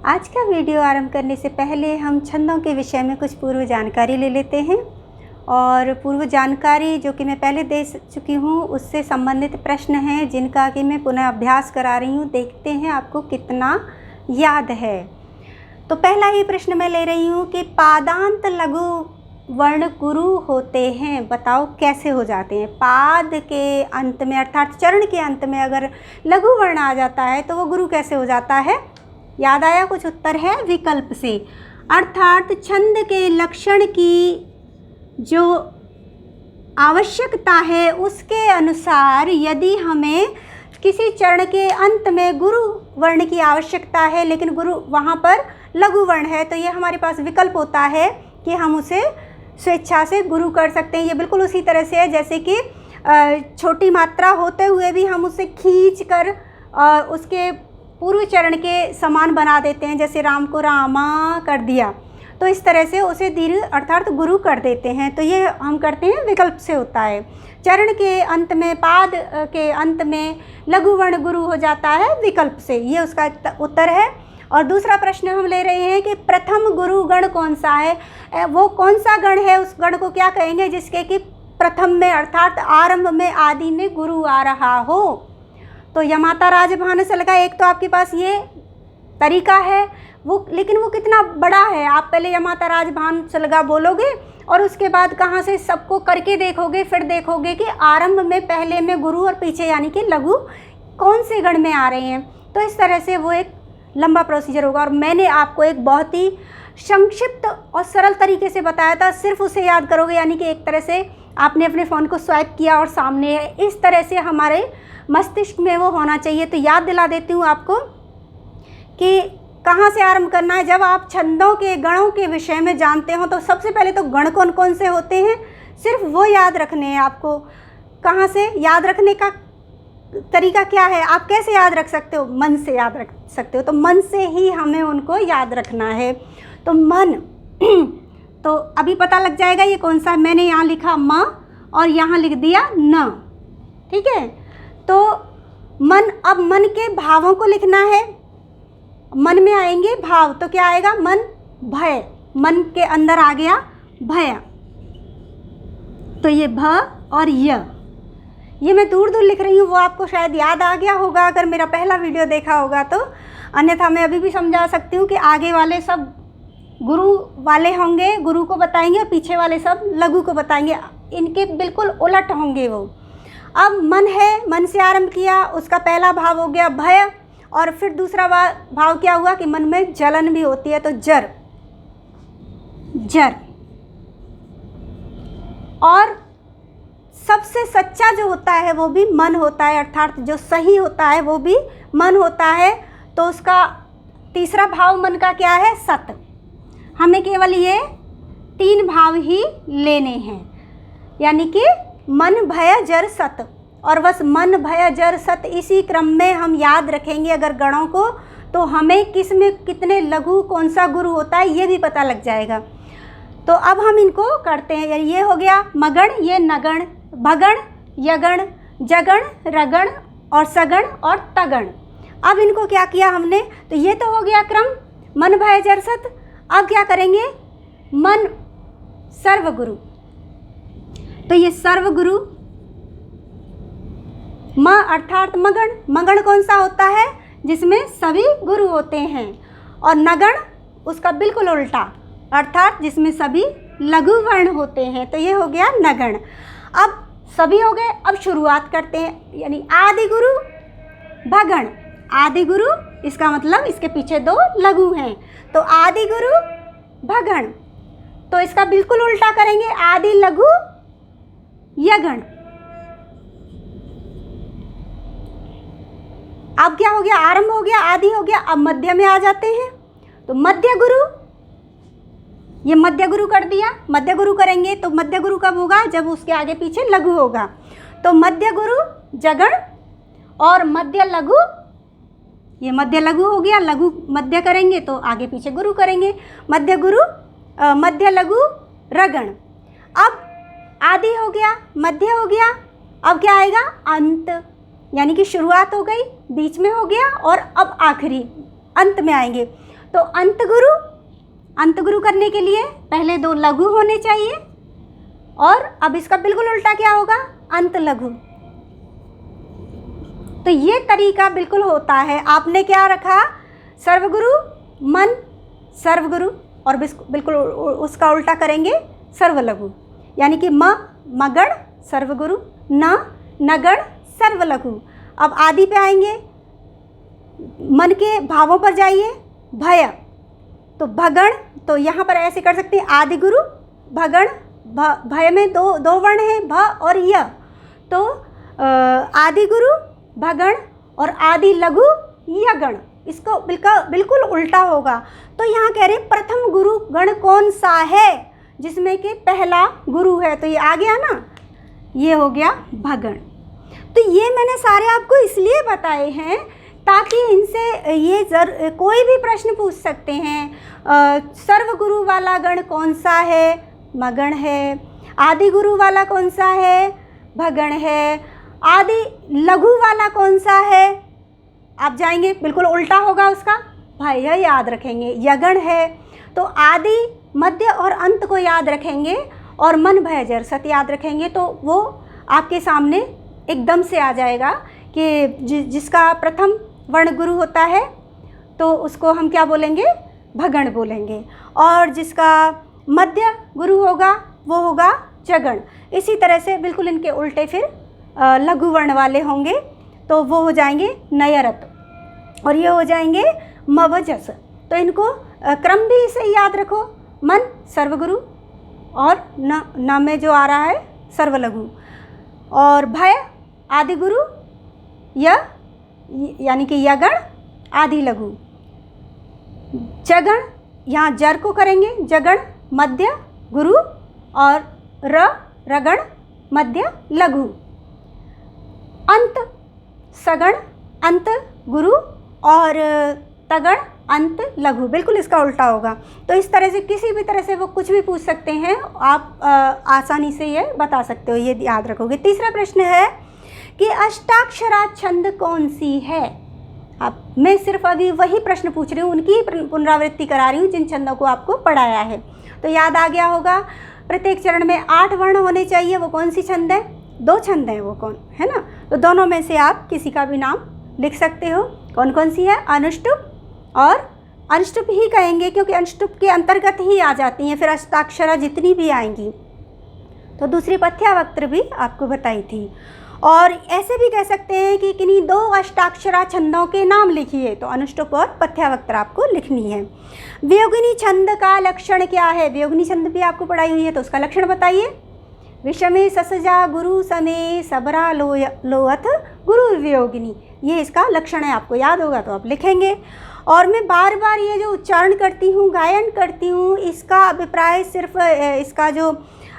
आज का वीडियो आरंभ करने से पहले हम छंदों के विषय में कुछ पूर्व जानकारी ले लेते हैं और पूर्व जानकारी जो कि मैं पहले दे चुकी हूँ उससे संबंधित प्रश्न हैं जिनका कि मैं पुनः अभ्यास करा रही हूँ। देखते हैं आपको कितना याद है। तो पहला ही प्रश्न मैं ले रही हूँ कि पादांत लघु वर्ण गुरु होते हैं, बताओ कैसे हो जाते हैं। पाद के अंत में अर्थात चरण के अंत में अगर लघु वर्ण आ जाता है तो वो गुरु कैसे हो जाता है। याद आया? कुछ उत्तर है विकल्प से। अर्थात छंद के लक्षण की जो आवश्यकता है उसके अनुसार यदि हमें किसी चरण के अंत में गुरु वर्ण की आवश्यकता है लेकिन गुरु वहाँ पर लघु वर्ण है तो ये हमारे पास विकल्प होता है कि हम उसे स्वेच्छा से गुरु कर सकते हैं। ये बिल्कुल उसी तरह से है जैसे कि छोटी मात्रा होते हुए भी हम उसे खींच कर उसके पूर्व चरण के समान बना देते हैं। जैसे राम को रामा कर दिया तो इस तरह से उसे दीर्घ अर्थात गुरु कर देते हैं। तो ये हम करते हैं विकल्प से होता है। चरण के अंत में पाद के अंत में लघु वर्ण गुरु हो जाता है विकल्प से, ये उसका उत्तर है। और दूसरा प्रश्न हम ले रहे हैं कि प्रथम गुरु गण कौन सा है, वो कौन सा गण है, उस गण को क्या कहेंगे जिसके कि प्रथम में अर्थात आरंभ में आदि में गुरु आ रहा हो। तो यमाता राजभानसल का एक तो आपके पास ये तरीका है वो, लेकिन वो कितना बड़ा है। आप पहले यमाता राजभानसल का बोलोगे और उसके बाद कहाँ से सबको करके देखोगे, फिर देखोगे कि आरंभ में पहले में गुरु और पीछे यानी कि लघु कौन से गण में आ रहे हैं। तो इस तरह से वो एक लंबा प्रोसीजर होगा और मैंने आपको एक बहुत ही संक्षिप्त और सरल तरीके से बताया था। सिर्फ उसे याद करोगे यानी कि एक तरह से आपने अपने फ़ोन को स्वाइप किया और सामने है, इस तरह से हमारे मस्तिष्क में वो होना चाहिए। तो याद दिला देती हूँ आपको कि कहाँ से आरंभ करना है। जब आप छंदों के गणों के विषय में जानते हो तो सबसे पहले तो गण कौन कौन से होते हैं सिर्फ वो याद रखने हैं आपको। कहाँ से याद रखने का तरीका क्या है, आप कैसे याद रख सकते हो, मन से याद रख सकते हो। तो मन से ही हमें उनको याद रखना है। तो मन तो अभी पता लग जाएगा ये कौन सा है। मैंने यहाँ लिखा म और यहाँ लिख दिया न, ठीक है। तो मन, अब मन के भावों को लिखना है। मन में आएंगे भाव तो क्या आएगा, मन भय, मन के अंदर आ गया भय। तो ये भ और ये मैं दूर दूर लिख रही हूँ, वो आपको शायद याद आ गया होगा अगर मेरा पहला वीडियो देखा होगा तो। अन्यथा मैं अभी भी समझा सकती हूँ कि आगे वाले सब गुरु वाले होंगे, गुरु को बताएंगे, और पीछे वाले सब लघु को बताएंगे। इनके बिल्कुल उलट होंगे वो। अब मन है, मन से आरंभ किया, उसका पहला भाव हो गया भय और फिर दूसरा भाव क्या हुआ कि मन में जलन भी होती है तो जर। और सबसे सच्चा जो होता है वो भी मन होता है, अर्थात जो सही होता है वो भी मन होता है। तो उसका तीसरा भाव मन का क्या है, सत। हमें केवल ये 3 भाव ही लेने हैं, यानी कि मन भय जर सत। और बस मन भय जर सत इसी क्रम में हम याद रखेंगे अगर गणों को, तो हमें किस में कितने लघु कौन सा गुरु होता है ये भी पता लग जाएगा। तो अब हम इनको करते हैं। ये हो गया मगण, ये नगण, भगण, यगण, जगण, रगण और सगण और तगण। अब इनको क्या किया हमने, तो ये तो हो गया क्रम मन भय जर सत। अब क्या करेंगे, मन सर्वगुरु। तो ये सर्वगुरु, म अर्थात मगण, मगण कौन सा होता है जिसमें सभी गुरु होते हैं। और नगण उसका बिल्कुल उल्टा, अर्थात जिसमें सभी लघु वर्ण होते हैं। तो ये हो गया नगण। अब सभी हो गए, अब शुरुआत करते हैं, यानी आदि गुरु भगण। आदि गुरु इसका मतलब इसके पीछे 2 लघु हैं, तो आदि गुरु भगण। तो इसका बिल्कुल उल्टा करेंगे, आदि लघु यगण। अब क्या हो गया, आरंभ हो गया, आदि हो गया। अब मध्य में आ जाते हैं, तो मध्य गुरु, ये मध्य गुरु कर दिया। मध्य गुरु करेंगे तो मध्य गुरु कब होगा, जब उसके आगे पीछे लघु होगा। तो मध्य गुरु जगण और मध्य लघु, ये मध्य लघु हो गया। लघु मध्य करेंगे तो आगे पीछे गुरु करेंगे। मध्य गुरु मध्य लघु रगण। अब आदि हो गया, मध्य हो गया, अब क्या आएगा, अंत, यानी कि शुरुआत हो गई, बीच में हो गया और अब आखिरी अंत में आएंगे। तो अंत गुरु करने के लिए पहले 2 लघु होने चाहिए, और अब इसका बिल्कुल उल्टा क्या होगा, अंत लघु। तो ये तरीका बिल्कुल होता है। आपने क्या रखा, सर्वगुरु मन सर्वगुरु, और बिल्कुल उसका उल्टा करेंगे सर्वलघु, यानी कि मगण सर्वगुरु, नगण सर्वलघु। अब आदि पे आएंगे, मन के भावों पर जाइए, भय, तो भगण, तो यहाँ पर ऐसे कर सकते हैं, आदि गुरु भगण, भय में दो वर्ण हैं, भ और य, तो आदि गुरु भगण और आदि लघु यगण, इसको बिल्कुल उल्टा होगा। तो यहाँ कह रहे हैं प्रथम गुरु गण कौन सा है, जिसमें कि पहला गुरु है, तो ये आ गया ना, ये हो गया भगण। तो ये मैंने सारे आपको इसलिए बताए हैं ताकि इनसे ये कोई भी प्रश्न पूछ सकते हैं। सर्वगुरु वाला गण कौन सा है, मगण है। आदि गुरु वाला कौन सा है, भगण है। आदि लघु वाला कौन सा है, आप जाएंगे बिल्कुल उल्टा होगा उसका, भाई यह याद रखेंगे, यगण है। तो आदि मध्य और अंत को याद रखेंगे और मन भय जर सत याद रखेंगे, तो वो आपके सामने एकदम से आ जाएगा कि जिसका प्रथम वर्ण गुरु होता है तो उसको हम क्या बोलेंगे, भगण बोलेंगे, और जिसका मध्य गुरु होगा वो होगा जगण। इसी तरह से बिल्कुल इनके उल्टे फिर लघु वर्ण वाले होंगे, तो वो हो जाएंगे नयरत, और ये हो जाएंगे मवजस। तो इनको क्रम भी इसे याद रखो, मन सर्वगुरु और न में जो आ रहा है सर्वलघु, और भय आदि गुरु, यानी कि यगण आदि लघु, जगण यहाँ जर को करेंगे, जगण मध्य गुरु, और रगण मध्य लघु, अंत सगण अंत गुरु, और तगण अंत लघु, बिल्कुल इसका उल्टा होगा। तो इस तरह से किसी भी तरह से वो कुछ भी पूछ सकते हैं, आप आसानी से ये बता सकते हो, ये याद रखोगे। तीसरा प्रश्न है कि अष्टाक्षरा छंद कौन सी है। अब मैं सिर्फ अभी वही प्रश्न पूछ रही हूँ, उनकी पुनरावृत्ति करा रही हूँ जिन छंदों को आपको पढ़ाया है। तो याद आ गया होगा, प्रत्येक चरण में 8 वर्ण होने चाहिए, वो कौन सी छंद है, 2 छंद है, वो कौन है ना। तो दोनों में से आप किसी का भी नाम लिख सकते हो। कौन कौन सी है, अनुष्टुप, और अनुष्टुप ही कहेंगे क्योंकि अनुष्टुप के अंतर्गत ही आ जाती हैं फिर अष्टाक्षरा जितनी भी आएंगी। तो दूसरी पथ्यावक्त्र भी आपको बताई थी। और ऐसे भी कह सकते हैं कि किन्हीं 2 अष्टाक्षरा छंदों के नाम लिखिए, तो अनुष्टुप और पथ्यावक्त्र आपको लिखनी है। वियोगिनी छंद का लक्षण क्या है, वियोगिनी छंद भी आपको पढ़ाई हुई है, तो उसका लक्षण बताइए। विषमे ससजा गुरु समे सबरा लोअथ गुरु वियोगिनी, ये इसका लक्षण है, आपको याद होगा तो आप लिखेंगे। और मैं बार बार ये जो उच्चारण करती हूँ, गायन करती हूँ, इसका अभिप्राय सिर्फ, इसका जो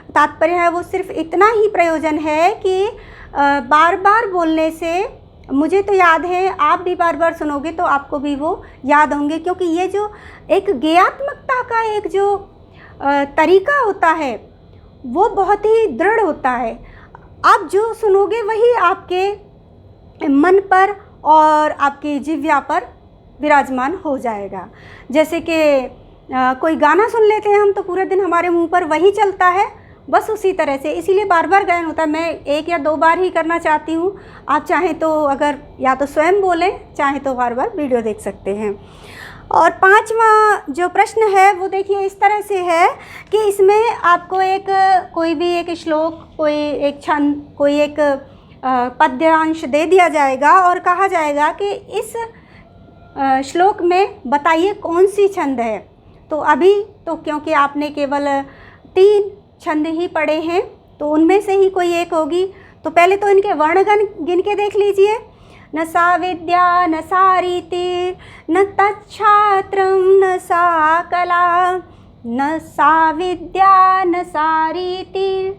तात्पर्य है वो सिर्फ इतना ही प्रयोजन है कि बार बार बोलने से, मुझे तो याद है, आप भी बार बार सुनोगे तो आपको भी वो याद होंगे, क्योंकि ये जो एक गेयात्मकता का एक जो तरीका होता है वो बहुत ही दृढ़ होता है। आप जो सुनोगे वही आपके मन पर और आपकी जिह्वा पर विराजमान हो जाएगा। जैसे कि कोई गाना सुन लेते हैं हम तो पूरे दिन हमारे मुंह पर वही चलता है, बस उसी तरह से, इसीलिए बार बार गायन होता है। मैं 1 या 2 बार ही करना चाहती हूँ, आप चाहें तो अगर या तो स्वयं बोलें, चाहें तो बार बार वीडियो देख सकते हैं। और 5वां जो प्रश्न है वो देखिए इस तरह से है कि इसमें आपको कोई भी एक श्लोक, कोई एक छंद, कोई एक पद्यांश दे दिया जाएगा और कहा जाएगा कि इस श्लोक में बताइए कौन सी छंद है। तो अभी तो क्योंकि आपने केवल 3 छंद ही पढ़े हैं तो उनमें से ही कोई एक होगी। तो पहले तो इनके वर्णगण गिन के देख लीजिए। न सा विद्या न सा रीति न तच्छात्रम न सा कला, न सा विद्या न सा रीति।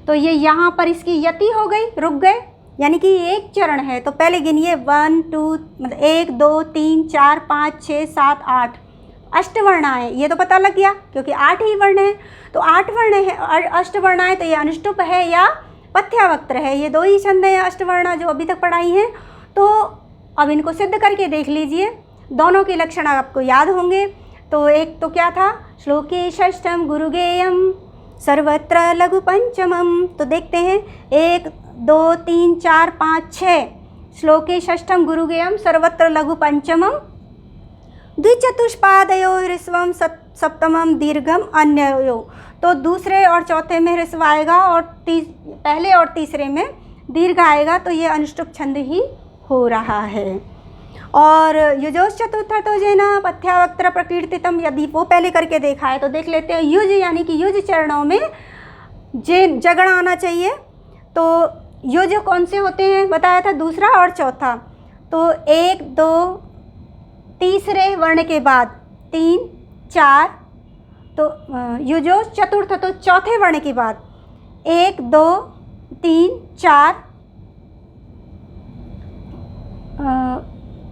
तो ये यहाँ पर इसकी यति हो गई, रुक गए, यानी कि एक चरण है। तो पहले गिनिए 1 2 मतलब 1 2 3 4 5 6 7 8 अष्टवर्णाएँ। ये तो पता लग गया क्योंकि 8 ही वर्ण हैं। तो 8 वर्ण है, अष्टवर्णाएँ, तो ये अनुष्टुप है या पथ्यावक्त्र है, ये 2 ही छंद हैं अष्टवर्णा जो अभी तक पढ़ाई हैं। तो अब इनको सिद्ध करके देख लीजिए। दोनों के लक्षण आपको याद होंगे। तो एक तो क्या था, श्लोके षष्ठम गुरुगेयम सर्वत्र लघु पंचमम। तो देखते हैं 1 2 3 4 5 6। श्लोके षष्ठम गुरुगेयम सर्वत्र लघु पंचमम द्विचतुष्पादयो ह्रस्वम सप्तमम दीर्घम अन्यो। तो दूसरे और चौथे में ह्रस्व आएगा और पहले और तीसरे में दीर्घ आएगा। तो ये अनुष्टुप छंद ही हो रहा है। और युजोश्च चतुर्थो न पथ्यावक्त्र प्रकीर्तितम, यदि वो पहले करके देखा है तो देख लेते हैं। युज यानी कि युज चरणों में जगण आना चाहिए। तो युज कौन से होते हैं बताया था, दूसरा और चौथा। तो 1 2 तीसरे वर्ण के बाद 3 4, तो युजो चतुर्थ तो चौथे वर्ण के बाद 1 2 3 4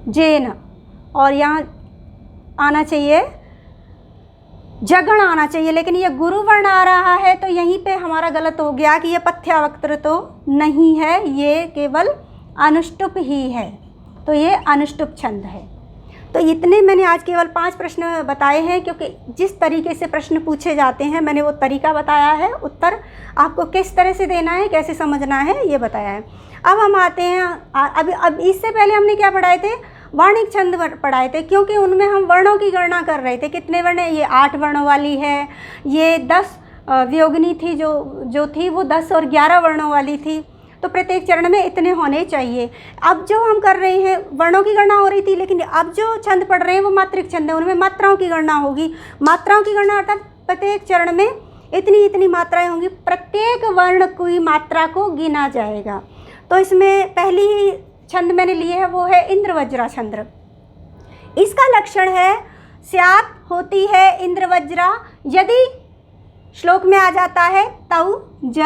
जेन, और यहाँ आना चाहिए जगण आना चाहिए, लेकिन ये गुरु वर्ण आ रहा है। तो यहीं पे हमारा गलत हो गया कि ये पथ्यावक्त्र तो नहीं है, ये केवल अनुष्टुप ही है। तो ये अनुष्टुप छंद है। तो इतने मैंने आज केवल 5 प्रश्न बताए हैं, क्योंकि जिस तरीके से प्रश्न पूछे जाते हैं मैंने वो तरीका बताया है। उत्तर आपको किस तरह से देना है, कैसे समझना है, ये बताया है। अब हम आते हैं, अब इससे पहले हमने क्या पढ़ाए थे, वाणिक छंद पढ़ाए थे, क्योंकि उनमें हम वर्णों की गणना कर रहे थे। कितने वर्ण है, ये 8 वर्णों वाली है, ये 10 वियोगिनी थी जो थी वो 10 और 11 वर्णों वाली थी। तो प्रत्येक चरण में इतने होने चाहिए। अब जो हम कर रहे हैं वर्णों की गणना हो रही थी, लेकिन अब जो छंद पढ़ रहे हैं वो मात्रिक छंद है, उनमें मात्राओं की गणना होगी। मात्राओं की गणना अर्थात प्रत्येक चरण में इतनी इतनी मात्राएं होंगी, प्रत्येक वर्ण की मात्रा को गिना जाएगा। तो इसमें पहली ही छंद मैंने लिए है वो है इंद्रवज्रा छंद। इसका लक्षण है स्यात् होती है इंद्रवज्रा, यदि श्लोक में आ जाता है तौ ज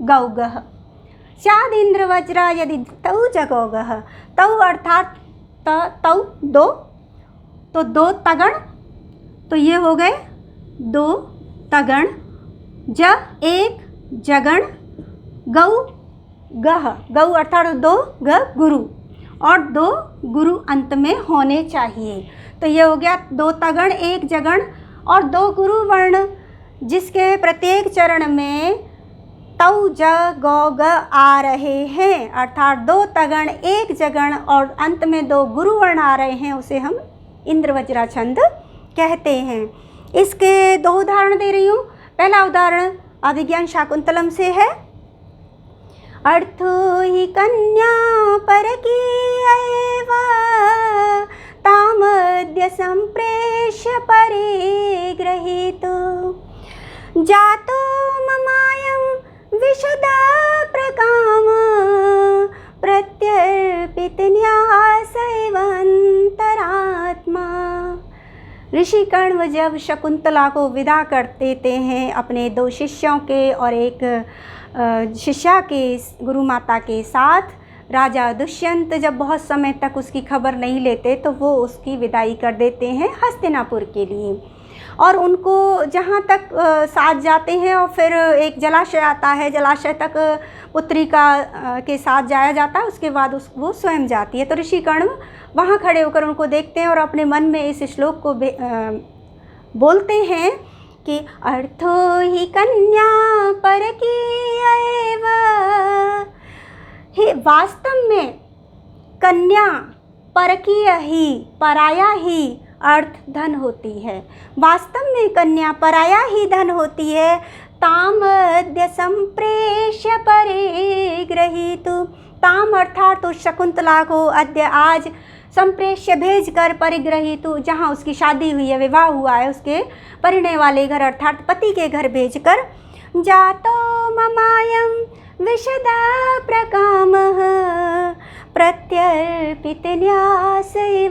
गौगः। स्याद् इंद्रवज्रा यदि तौ ज गौगः, तौ अर्थात तौ 2, तो 2 तगण, तो ये हो गए 2 तगण, ज 1 जगण, गौ गह, गौ अर्थात 2 ग गुरु, और 2 गुरु अंत में होने चाहिए। तो ये हो गया 2 तगण 1 जगण और 2 गुरु वर्ण, जिसके प्रत्येक चरण में तौ ज गौ ग आ रहे हैं, अर्थात 2 तगण 1 जगण और अंत में 2 गुरु वर्ण आ रहे हैं, उसे हम इंद्रवज्रा छंद कहते हैं। इसके 2 उदाहरण दे रही हूँ। पहला उदाहरण अभिज्ञान शाकुंतलम से है। अर्थो हि कन्या परकी एव तामद्य संप्रेष्य परे गृहीतो जातो ममायं विशदा प्रकाम प्रत्यर्पित न्यासैवन्तरात्मा। ऋषि कण्व जब शकुंतला को विदा कर देते हैं अपने 2 शिष्यों के और एक शिष्या के गुरु माता के साथ, राजा दुष्यंत जब बहुत समय तक उसकी खबर नहीं लेते तो वो उसकी विदाई कर देते हैं हस्तिनापुर के लिए, और उनको जहाँ तक साथ जाते हैं और फिर एक जलाशय आता है, जलाशय तक पुत्री के साथ जाया जाता है, उसके बाद वो स्वयं जाती है। तो ऋषि कण्व वहाँ खड़े होकर उनको देखते हैं और अपने मन में इस श्लोक को बोलते हैं कि अर्थो हि कन्या परकी एव। वास्तव में कन्या परकीय ही, पराया ही अर्थ धन होती है। वास्तव में कन्या पराया ही धन होती है। तामद्य संप्रेष्य परे गृहीतु, ताम अर्थात तो शकुंतला को अद्य आज संप्रेष्य भेज कर परिग्रहीतु, जहाँ उसकी शादी हुई है, विवाह हुआ है, उसके परिणय वाले घर अर्थात पति के घर भेजकर जातो ममायं विशदा प्रकामः प्रत्यर्पित न्यासैवन्तरात्मा।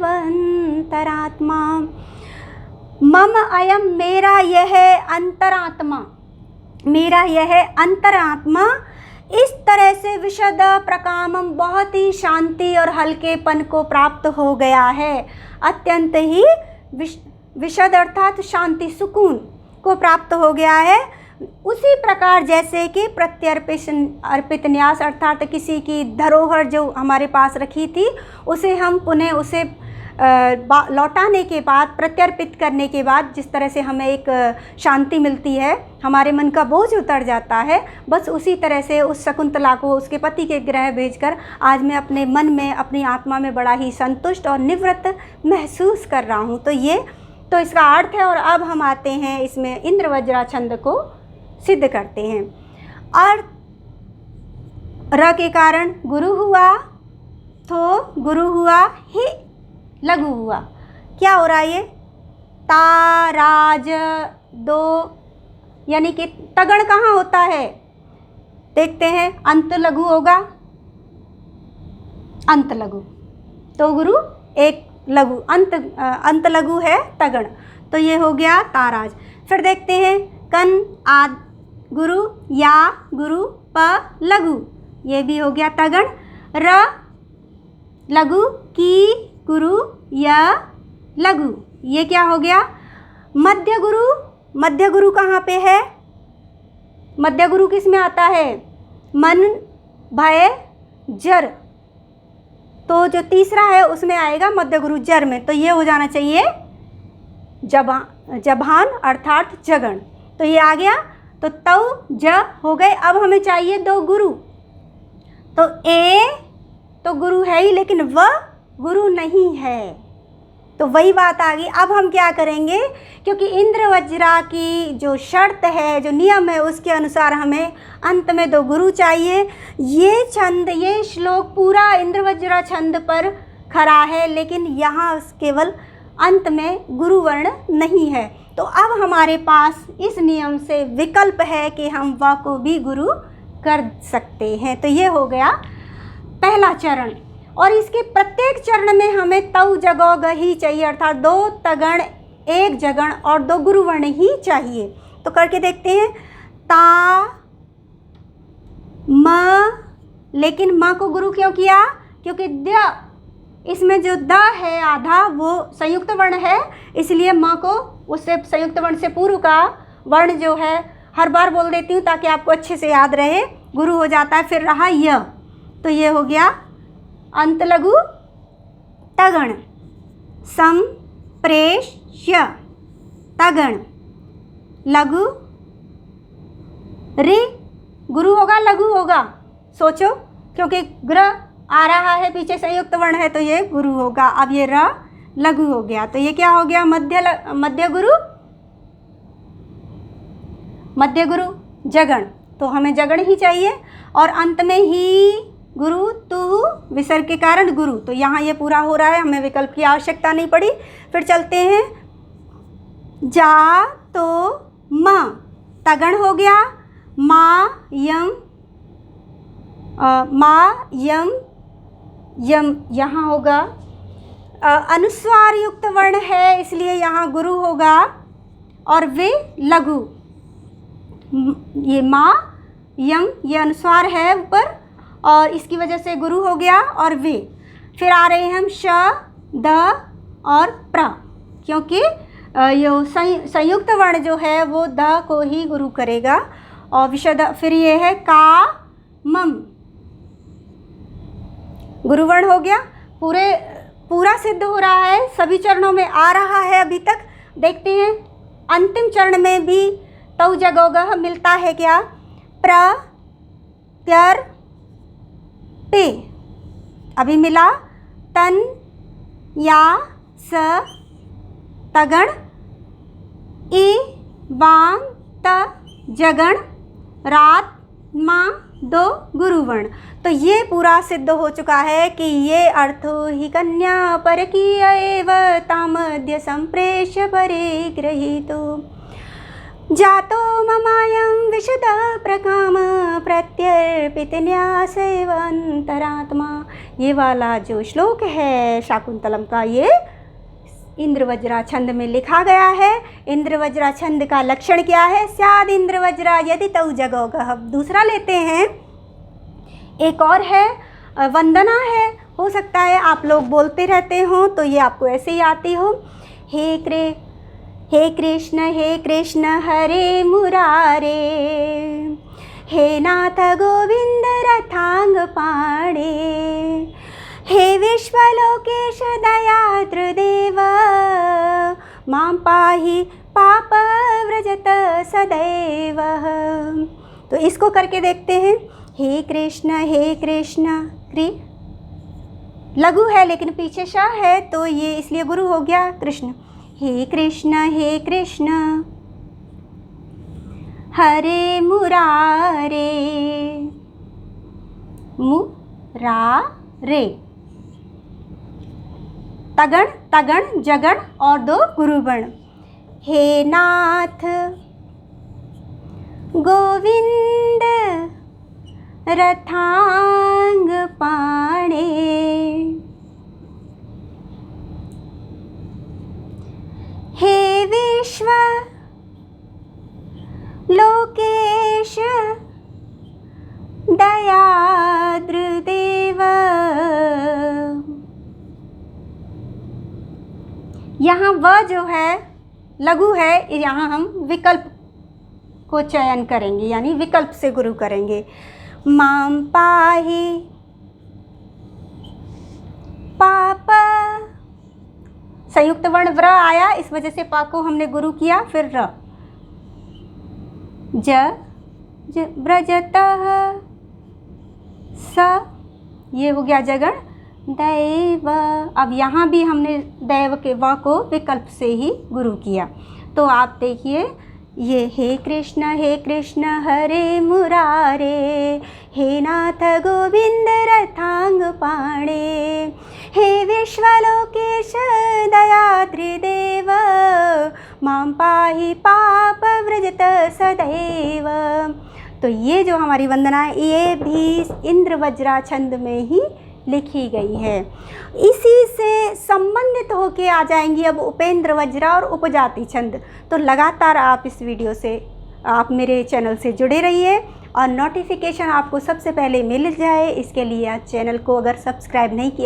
मम अयम, मेरा यह अंतरात्मा, मेरा यह अंतरात्मा इस तरह से विशद प्रकामम, बहुत ही शांति और हल्केपन को प्राप्त हो गया है। अत्यंत ही विशद अर्थात शांति, सुकून को प्राप्त हो गया है। उसी प्रकार जैसे कि अर्पित न्यास अर्थात किसी की धरोहर जो हमारे पास रखी थी, उसे हम पुनः उसे लौटाने के बाद, प्रत्यर्पित करने के बाद जिस तरह से हमें एक शांति मिलती है, हमारे मन का बोझ उतर जाता है, बस उसी तरह से उस शकुंतला को उसके पति के गृह भेजकर आज मैं अपने मन में, अपनी आत्मा में बड़ा ही संतुष्ट और निवृत्त महसूस कर रहा हूँ। तो इसका अर्थ है। और अब हम आते हैं इसमें इंद्रवज्रा छंद को सिद्ध करते हैं। अर्थ र के कारण गुरु हुआ, थो गुरु हुआ, ही लघु हुआ। क्या हो रहा है ये? ता राज दो, यानी कि तगण कहाँ होता है? देखते हैं, अंत लघु होगा, अंत लघु, तो गुरु एक लघु, अंत लघु है तगण, तो ये हो गया ताराज। फिर देखते हैं कन आद गुरु, या गुरु, प लघु, ये भी हो गया तगण। र लघु, की गुरु, या लघु, ये क्या हो गया? मध्य गुरु। मध्य गुरु कहाँ पे है? मध्य गुरु किस में आता है? मन, भय, जर, तो जो तीसरा है उसमें आएगा मध्य गुरु जर में, तो ये हो जाना चाहिए जबान अर्थात जगन, तो ये आ गया। तो तव ज हो गए। अब हमें चाहिए दो गुरु, तो ए तो गुरु है ही, लेकिन व गुरु नहीं है, तो वही बात आ गई। अब हम क्या करेंगे, क्योंकि इंद्रवज्रा की जो शर्त है, जो नियम है, उसके अनुसार हमें अंत में दो गुरु चाहिए। ये छंद, ये श्लोक पूरा इंद्रवज्रा छंद पर खरा है, लेकिन यहाँ केवल अंत में गुरु वर्ण नहीं है। तो अब हमारे पास इस नियम से विकल्प है कि हम व को भी गुरु कर सकते हैं। तो ये हो गया पहला चरण, और इसके प्रत्येक चरण में हमें तव जगह ग ही चाहिए, अर्थात दो तगण, एक जगण और दो गुरु वर्ण ही चाहिए। तो करके देखते हैं। ता म, लेकिन म को गुरु क्यों किया? क्योंकि द, इसमें जो द है आधा वो संयुक्त वर्ण है, इसलिए म को उससे संयुक्त वर्ण से पूर्व का वर्ण जो है हर बार बोल देती हूँ ताकि आपको अच्छे से याद रहे, गुरु हो जाता है। फिर रहा य, तो ये हो गया अंत लघु तगण, सम प्रेश य तगण, लघु रे, गुरु होगा लघु होगा? सोचो, क्योंकि ग्र आ रहा है पीछे संयुक्त वर्ण है, तो ये गुरु होगा। अब ये र लघु हो गया, तो ये क्या हो गया? मध्य गुरु, मध्य गुरु जगण, तो हमें जगण ही चाहिए। और अंत में ही गुरु, तू विसर्ग के कारण गुरु, तो यहाँ ये पूरा हो रहा है, हमें विकल्प की आवश्यकता नहीं पड़ी। फिर चलते हैं। जा तो म तगण हो गया, मा यम, मा यम, यम यहाँ होगा अनुस्वार युक्त वर्ण है, इसलिए यहाँ गुरु होगा। और वे लघु, ये मा यम ये अनुस्वार है ऊपर, और इसकी वजह से गुरु हो गया। और वे, फिर आ रहे हैं हम श, द और प्र, क्योंकि ये संयुक्त वर्ण जो है वो द को ही गुरु करेगा। और विशद, फिर ये है का मम, गुरुवर्ण हो गया। पूरा सिद्ध हो रहा है, सभी चरणों में आ रहा है अभी तक। देखते हैं अंतिम चरण में भी तव जगह मिलता है क्या? प्र, त्यर, पे, अभी मिला तन, या, स, तगण, ई, वांग, त, जगण, रात, माँ, दो गुरुवर्ण। तो ये पूरा सिद्ध हो चुका है कि ये अर्थो ही कन्या परकीय एव तामद्य संप्रेष्य परे गृहीतो जातो ममायं विशद प्रकाम प्रत्यर्पित न्यासेव अंतरात्मा। ये वाला जो श्लोक है शाकुंतलम का, ये इंद्रवज्रा छंद में लिखा गया है। इंद्रवज्रा छंद का लक्षण क्या है? स्याद इंद्रवज्रा यदि तौ जगोगः। दूसरा लेते हैं, एक और है वंदना है। हो सकता है आप लोग बोलते रहते हो तो ये आपको ऐसे ही आती हो। हे कृष्ण हरे मुरारे, हे नाथ गोविंद रथांग पाणे, हे विश्वलोकेश दयाद्रदेव मां पाहि पापव्रजत सदैव। तो इसको करके देखते हैं। हे कृष्ण क्री लघु है लेकिन पीछे श है तो ये इसलिए गुरु हो गया कृष्ण। हे कृष्ण हरे मुरारे मुरारे तगण तगण जगण और दो गुरुबण। हे नाथ गोविंद रथांग पाणे। हे विश्व लोकेश दयाद्र देव। यहाँ व जो है लघु है, यहाँ हम विकल्प को चयन करेंगे यानी विकल्प से गुरु करेंगे। मां पाहि पाप संयुक्त वर्ण व्र आया, इस वजह से पा को हमने गुरु किया। फिर र ज ब्रजतः स ये हो गया जगण दैव। अब यहाँ भी हमने दैव के व को विकल्प से ही गुरु किया। तो आप देखिए ये हे कृष्ण हरे मुरारे हे नाथ गोविंद रथांग पाणे। हे विश्वलोकेश दयाद्रिदेव मां पाहि पाप व्रजत सदैव। तो ये जो हमारी वंदना है ये भी इंद्र वज्रा छंद में ही लिखी गई है। इसी से संबंधित होके आ जाएंगी अब उपेंद्र वज्रा और उपजाति छंद। तो लगातार आप इस वीडियो से आप मेरे चैनल से जुड़े रहिए और नोटिफिकेशन आपको सबसे पहले मिल जाए, इसके लिए चैनल को अगर सब्सक्राइब नहीं किया